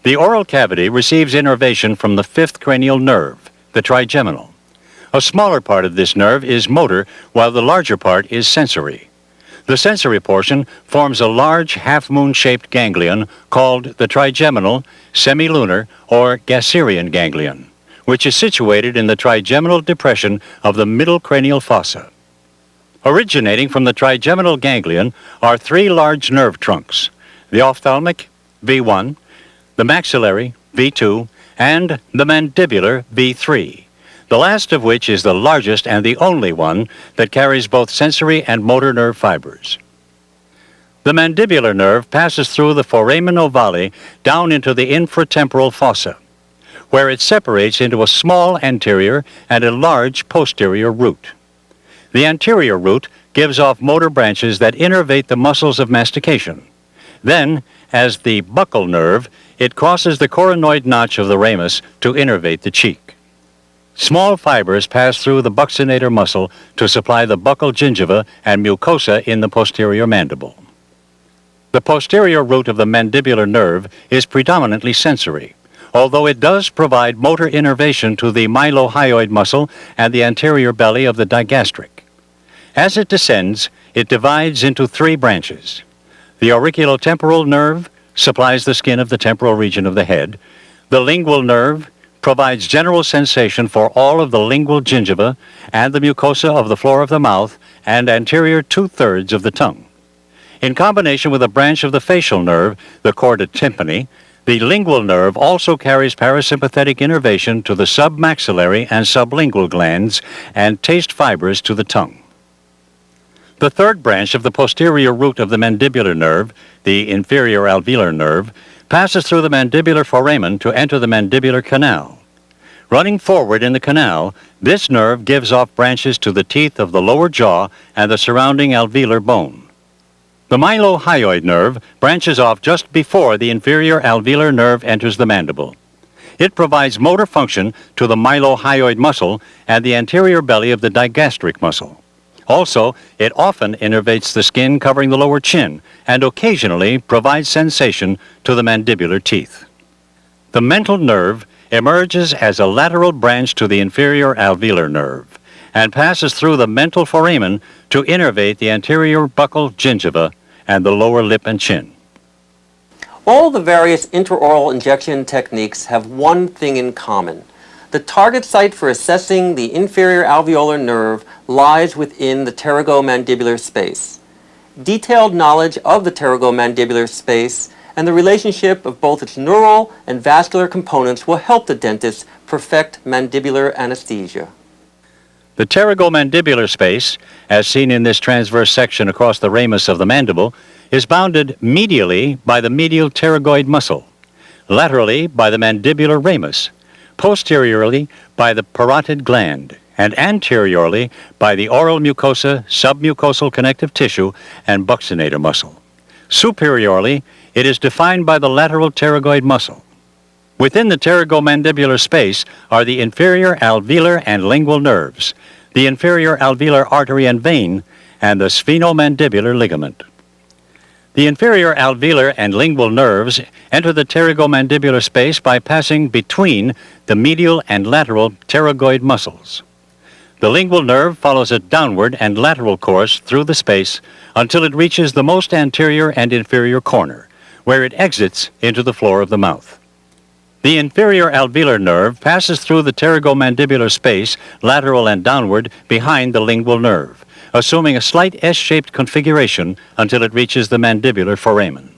The oral cavity receives innervation from the fifth cranial nerve, the trigeminal. A smaller part of this nerve is motor, while the larger part is sensory. The sensory portion forms a large half-moon-shaped ganglion called the trigeminal, semilunar, or Gasserian ganglion, which is situated in the trigeminal depression of the middle cranial fossa. Originating from the trigeminal ganglion are three large nerve trunks, the ophthalmic, V1, the maxillary, V2, and the mandibular, V3, the last of which is the largest and the only one that carries both sensory and motor nerve fibers. The mandibular nerve passes through the foramen ovale down into the infratemporal fossa, where it separates into a small anterior and a large posterior root. The anterior root gives off motor branches that innervate the muscles of mastication. Then, as the buccal nerve, it crosses the coronoid notch of the ramus to innervate the cheek. Small fibers pass through the buccinator muscle to supply the buccal gingiva and mucosa in the posterior mandible. The posterior root of the mandibular nerve is predominantly sensory, although it does provide motor innervation to the mylohyoid muscle and the anterior belly of the digastric. As it descends, it divides into three branches. The auriculotemporal nerve supplies the skin of the temporal region of the head. The lingual nerve provides general sensation for all of the lingual gingiva and the mucosa of the floor of the mouth and anterior two-thirds of the tongue. In combination with a branch of the facial nerve, the chorda tympani, the lingual nerve also carries parasympathetic innervation to the submaxillary and sublingual glands and taste fibers to the tongue. The third branch of the posterior root of the mandibular nerve, the inferior alveolar nerve, passes through the mandibular foramen to enter the mandibular canal. Running forward in the canal, this nerve gives off branches to the teeth of the lower jaw and the surrounding alveolar bone. The mylohyoid nerve branches off just before the inferior alveolar nerve enters the mandible. It provides motor function to the mylohyoid muscle and the anterior belly of the digastric muscle. Also, it often innervates the skin covering the lower chin and occasionally provides sensation to the mandibular teeth. The mental nerve emerges as a lateral branch to the inferior alveolar nerve and passes through the mental foramen to innervate the anterior buccal gingiva and the lower lip and chin. All the various intraoral injection techniques have one thing in common. The target site for assessing the inferior alveolar nerve lies within the pterygomandibular space. Detailed knowledge of the pterygomandibular space and the relationship of both its neural and vascular components will help the dentist perfect mandibular anesthesia. The pterygomandibular space, as seen in this transverse section across the ramus of the mandible, is bounded medially by the medial pterygoid muscle, laterally by the mandibular ramus, posteriorly by the parotid gland, and anteriorly by the oral mucosa, submucosal connective tissue, and buccinator muscle. Superiorly, it is defined by the lateral pterygoid muscle. Within the pterygomandibular space are the inferior alveolar and lingual nerves, the inferior alveolar artery and vein, and the sphenomandibular ligament. The inferior alveolar and lingual nerves enter the pterygomandibular space by passing between the medial and lateral pterygoid muscles. The lingual nerve follows a downward and lateral course through the space until it reaches the most anterior and inferior corner, where it exits into the floor of the mouth. The inferior alveolar nerve passes through the pterygomandibular space, lateral and downward, behind the lingual nerve, assuming a slight S-shaped configuration until it reaches the mandibular foramen.